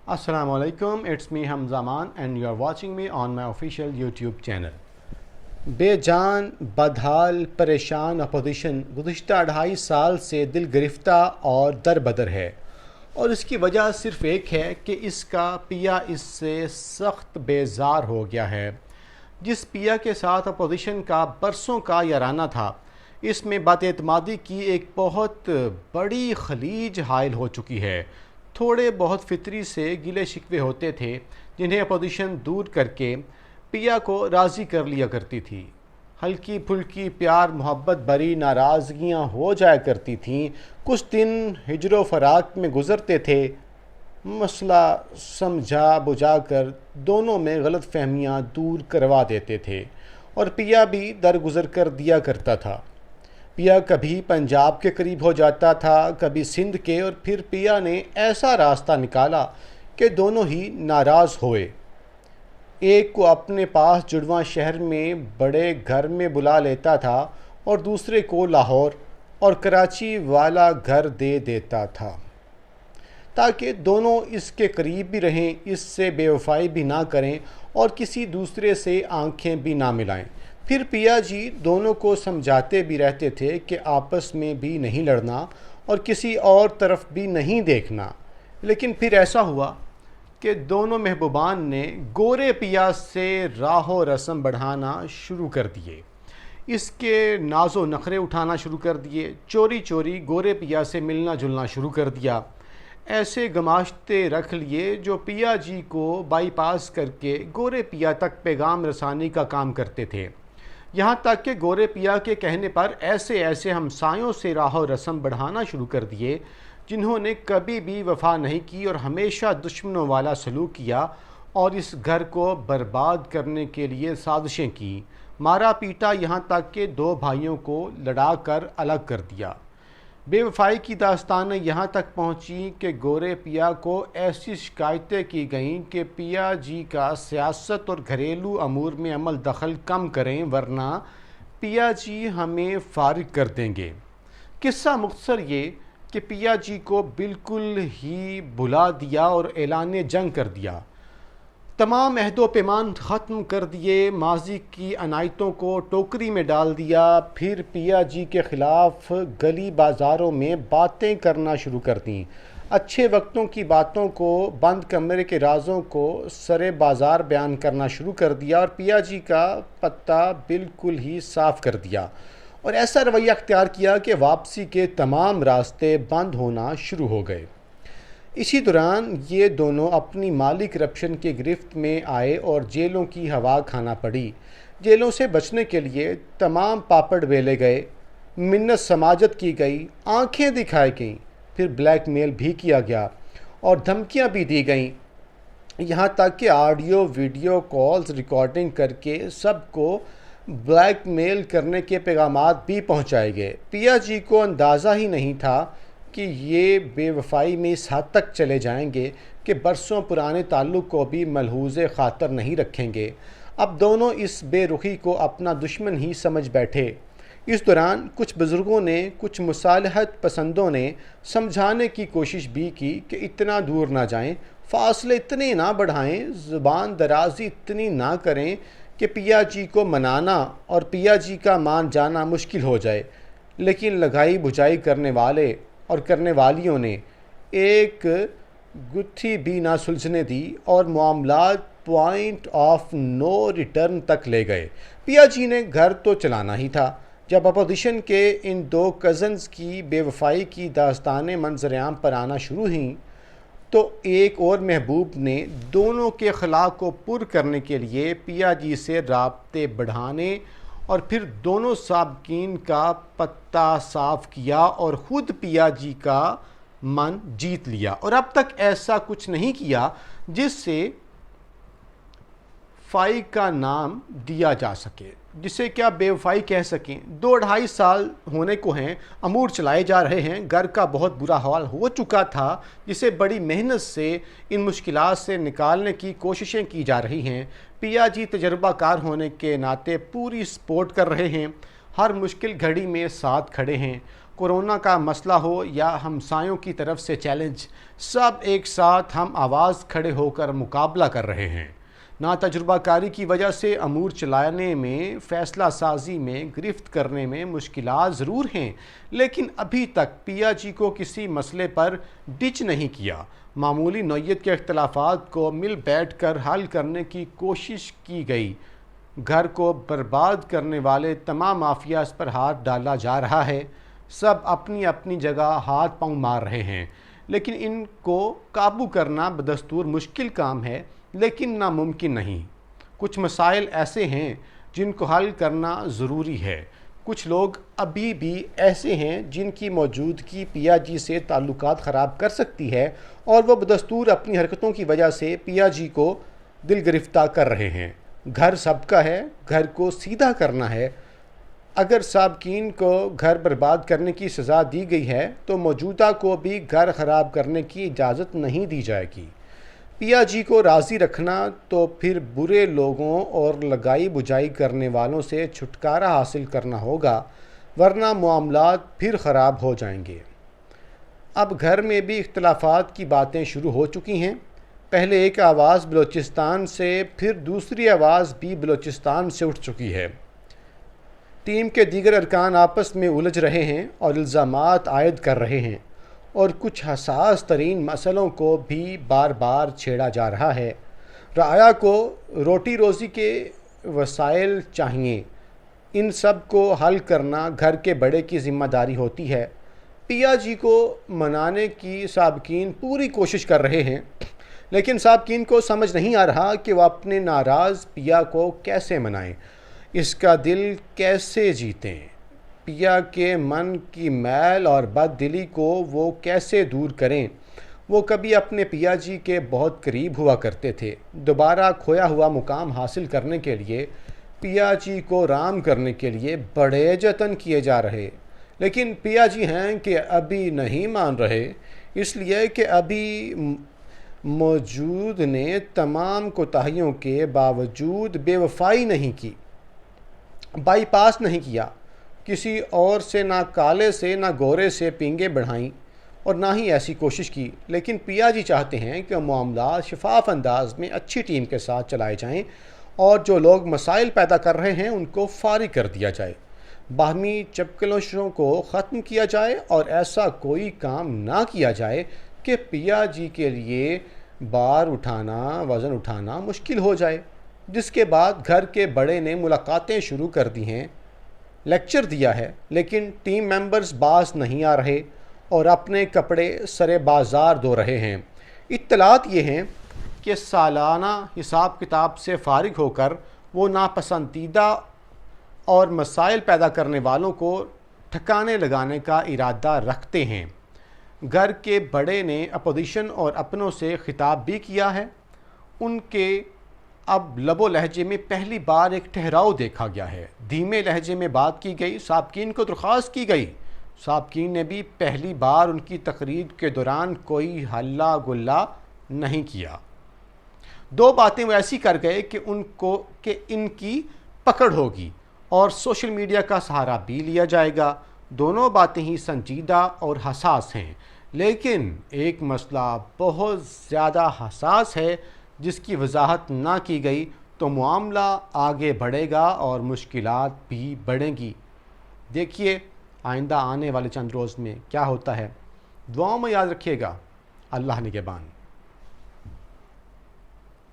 Assalamu alaikum, it's me Hamzaman and you are watching me on my official YouTube channel. بے جان بدحال پریشان opposition گزشتہ 2.5 سال سے دل گرفتہ اور در بدر ہے، اور اس کی وجہ صرف ایک ہے کہ اس کا پیا اس سے سخت بیزار ہو گیا ہے۔ جس پیا کے ساتھ اپوزیشن کا برسوں کا یارانہ تھا، اس میں بد اعتمادی کی ایک بہت بڑی خلیج حائل ہو چکی ہے۔ تھوڑے بہت فطری سے گلے شکوے ہوتے تھے جنہیں اپوزیشن دور کر کے پیا کو راضی کر لیا کرتی تھی۔ ہلکی پھلکی پیار محبت بری ناراضگیاں ہو جایا کرتی تھیں، کچھ دن ہجر و فراق میں گزرتے تھے، مسئلہ سمجھا بجھا کر دونوں میں غلط فہمیاں دور کروا دیتے تھے، اور پیا بھی درگزر کر دیا کرتا تھا۔ پیا کبھی پنجاب کے قریب ہو جاتا تھا، کبھی سندھ کے، اور پھر پیا نے ایسا راستہ نکالا کہ دونوں ہی ناراض ہوئے۔ ایک کو اپنے پاس جڑواں شہر میں بڑے گھر میں بلا لیتا تھا اور دوسرے کو لاہور اور کراچی والا گھر دے دیتا تھا، تاکہ دونوں اس کے قریب بھی رہیں، اس سے بے وفائی بھی نہ کریں اور کسی دوسرے سے آنکھیں بھی نہ ملائیں۔ پھر پیا جی دونوں کو سمجھاتے بھی رہتے تھے کہ آپس میں بھی نہیں لڑنا اور کسی اور طرف بھی نہیں دیکھنا، لیکن پھر ایسا ہوا کہ دونوں محبوبان نے گورے پیا سے راہ و رسم بڑھانا شروع کر دیے، اس کے ناز و نخرے اٹھانا شروع کر دیے، چوری چوری گورے پیا سے ملنا جلنا شروع کر دیا، ایسے گماشتے رکھ لیے جو پیا جی کو بائی پاس کر کے گورے پیا تک پیغام رسانی کا کام کرتے تھے، یہاں تک کہ گورے پیا کے کہنے پر ایسے ہمسایوں سے راہ و رسم بڑھانا شروع کر دیے جنہوں نے کبھی بھی وفا نہیں کی اور ہمیشہ دشمنوں والا سلوک کیا، اور اس گھر کو برباد کرنے کے لیے سازشیں کی، مارا پیٹا، یہاں تک کہ 2 بھائیوں کو لڑا کر الگ کر دیا۔ بے وفائی کی داستانیں یہاں تک پہنچی کہ گورے پیا کو ایسی شکایتیں کی گئیں کہ پیا جی کا سیاست اور گھریلو امور میں عمل دخل کم کریں، ورنہ پیا جی ہمیں فارغ کر دیں گے۔ قصہ مختصر یہ کہ پیا جی کو بالکل ہی بھلا دیا اور اعلان جنگ کر دیا، تمام عہد و پیمان ختم کر دیے، ماضی کی عنایتوں کو ٹوکری میں ڈال دیا، پھر پیا جی کے خلاف گلی بازاروں میں باتیں کرنا شروع کر دیں، اچھے وقتوں کی باتوں کو، بند کمرے کے رازوں کو سرے بازار بیان کرنا شروع کر دیا، اور پیا جی کا پتہ بالکل ہی صاف کر دیا، اور ایسا رویہ اختیار کیا کہ واپسی کے تمام راستے بند ہونا شروع ہو گئے۔ اسی دوران یہ دونوں اپنی مالی کرپشن کی گرفت میں آئے اور جیلوں کی ہوا کھانا پڑی۔ جیلوں سے بچنے کے لیے تمام پاپڑ بیلے گئے، منت سماجت کی گئی، آنکھیں دکھائی گئیں، پھر بلیک میل بھی کیا گیا اور دھمکیاں بھی دی گئیں، یہاں تک کہ آڈیو ویڈیو کالز ریکارڈنگ کر کے سب کو بلیک میل کرنے کے پیغامات بھی پہنچائے گئے۔ پیا جی کو اندازہ ہی نہیں تھا کہ یہ بے وفائی میں اس حد تک چلے جائیں گے کہ برسوں پرانے تعلق کو بھی ملحوظ خاطر نہیں رکھیں گے۔ اب دونوں اس بے رخی کو اپنا دشمن ہی سمجھ بیٹھے۔ اس دوران کچھ بزرگوں نے، کچھ مصالحت پسندوں نے سمجھانے کی کوشش بھی کی کہ اتنا دور نہ جائیں، فاصلے اتنے نہ بڑھائیں، زبان درازی اتنی نہ کریں کہ پیا جی کو منانا اور پیا جی کا مان جانا مشکل ہو جائے، لیکن لگائی بجھائی کرنے والے اور کرنے والیوں نے ایک گتھی بھی نہ سلجھنے دی اور معاملات پوائنٹ آف نو ریٹرن تک لے گئے۔ پیا جی نے گھر تو چلانا ہی تھا۔ جب اپوزیشن کے ان 2 کزنز کی بے وفائی کی داستانیں منظر عام پر آنا شروع ہوئیں تو ایک اور محبوب نے دونوں کے خلا کو پر کرنے کے لیے پیا جی سے رابطے بڑھانے اور پھر دونوں سابقین کا پتہ صاف کیا اور خود پیا جی کا من جیت لیا، اور اب تک ایسا کچھ نہیں کیا جس سے فائی کا نام دیا جا سکے، جسے کیا بے وفائی کہہ سکیں۔ 2.5 سال ہونے کو ہیں، امور چلائے جا رہے ہیں، گھر کا بہت برا حال ہو چکا تھا جسے بڑی محنت سے ان مشکلات سے نکالنے کی کوششیں کی جا رہی ہیں۔ پیا جی تجربہ کار ہونے کے ناطے پوری سپورٹ کر رہے ہیں، ہر مشکل گھڑی میں ساتھ کھڑے ہیں، کورونا کا مسئلہ ہو یا ہمسایوں کی طرف سے چیلنج، سب ایک ساتھ ہم آواز کھڑے ہو کر مقابلہ کر رہے ہیں۔ نا تجربہ کاری کی وجہ سے امور چلانے میں، فیصلہ سازی میں، گرفت کرنے میں مشکلات ضرور ہیں، لیکن ابھی تک پیا جی کو کسی مسئلے پر ڈچ نہیں کیا۔ معمولی نوعیت کے اختلافات کو مل بیٹھ کر حل کرنے کی کوشش کی گئی۔ گھر کو برباد کرنے والے تمام مافیاز پر ہاتھ ڈالا جا رہا ہے۔ سب اپنی اپنی جگہ ہاتھ پاؤں مار رہے ہیں، لیکن ان کو قابو کرنا بدستور مشکل کام ہے، لیکن ناممکن نہیں۔ کچھ مسائل ایسے ہیں جن کو حل کرنا ضروری ہے۔ کچھ لوگ ابھی بھی ایسے ہیں جن کی موجودگی پیا جی سے تعلقات خراب کر سکتی ہے، اور وہ بدستور اپنی حرکتوں کی وجہ سے پیا جی کو دل گرفتہ کر رہے ہیں۔ گھر سب کا ہے، گھر کو سیدھا کرنا ہے۔ اگر سابقین کو گھر برباد کرنے کی سزا دی گئی ہے تو موجودہ کو بھی گھر خراب کرنے کی اجازت نہیں دی جائے گی۔ پیا جی کو راضی رکھنا تو پھر برے لوگوں اور لگائی بجائی کرنے والوں سے چھٹکارا حاصل کرنا ہوگا، ورنہ معاملات پھر خراب ہو جائیں گے۔ اب گھر میں بھی اختلافات کی باتیں شروع ہو چکی ہیں۔ پہلے ایک آواز بلوچستان سے، پھر دوسری آواز بھی بلوچستان سے اٹھ چکی ہے۔ ٹیم کے دیگر ارکان آپس میں الجھ رہے ہیں اور الزامات عائد کر رہے ہیں، اور کچھ حساس ترین مسئلوں کو بھی بار بار چھیڑا جا رہا ہے۔ رعایا کو روٹی روزی کے وسائل چاہیے، ان سب کو حل کرنا گھر کے بڑے کی ذمہ داری ہوتی ہے۔ پیا جی کو منانے کی سابقین پوری کوشش کر رہے ہیں، لیکن سابقین کو سمجھ نہیں آ رہا کہ وہ اپنے ناراض پیا کو کیسے منائیں، اس کا دل کیسے جیتیں، پیا کے من کی میل اور بد دلی کو وہ کیسے دور کریں۔ وہ کبھی اپنے پیا جی کے بہت قریب ہوا کرتے تھے۔ دوبارہ کھویا ہوا مقام حاصل کرنے کے لیے، پیا جی کو رام کرنے کے لیے بڑے جتن کیے جا رہے، لیکن پیا جی ہیں کہ ابھی نہیں مان رہے، اس لیے کہ ابھی موجود نے تمام کوتاہیوں کے باوجود بے وفائی نہیں کی، بائی پاس نہیں کیا، کسی اور سے نہ کالے سے نہ گورے سے پینگیں بڑھائیں، اور نہ ہی ایسی کوشش کی۔ لیکن پیا جی چاہتے ہیں کہ معاملات شفاف انداز میں اچھی ٹیم کے ساتھ چلائے جائیں، اور جو لوگ مسائل پیدا کر رہے ہیں ان کو فارغ کر دیا جائے، باہمی چپکلوشوں کو ختم کیا جائے، اور ایسا کوئی کام نہ کیا جائے کہ پیا جی کے لیے بار اٹھانا، وزن اٹھانا مشکل ہو جائے۔ جس کے بعد گھر کے بڑے نے ملاقاتیں شروع کر دی ہیں، لیکچر دیا ہے، لیکن ٹیم ممبرز باز نہیں آ رہے اور اپنے کپڑے سرے بازار دھو رہے ہیں۔ اطلاعات یہ ہیں کہ سالانہ حساب کتاب سے فارغ ہو کر وہ ناپسندیدہ اور مسائل پیدا کرنے والوں کو ٹھکانے لگانے کا ارادہ رکھتے ہیں۔ گھر کے بڑے نے اپوزیشن اور اپنوں سے خطاب بھی کیا ہے۔ ان کے اب لب و لہجے میں پہلی بار ایک ٹھہراؤ دیکھا گیا ہے۔ دھیمے لہجے میں بات کی گئی، سابقین کو درخواست کی گئی۔ سابقین نے بھی پہلی بار ان کی تقریر کے دوران کوئی ہلا گلا نہیں کیا۔ دو باتیں وہ ایسی کر گئے کہ ان کی پکڑ ہوگی اور سوشل میڈیا کا سہارا بھی لیا جائے گا۔ دونوں باتیں ہی سنجیدہ اور حساس ہیں، لیکن ایک مسئلہ بہت زیادہ حساس ہے جس کی وضاحت نہ کی گئی تو معاملہ آگے بڑھے گا اور مشکلات بھی بڑھیں گی۔ دیکھیے آئندہ آنے والے چند روز میں کیا ہوتا ہے۔ دعاؤں میں یاد رکھیے گا۔ اللہ نگہبان۔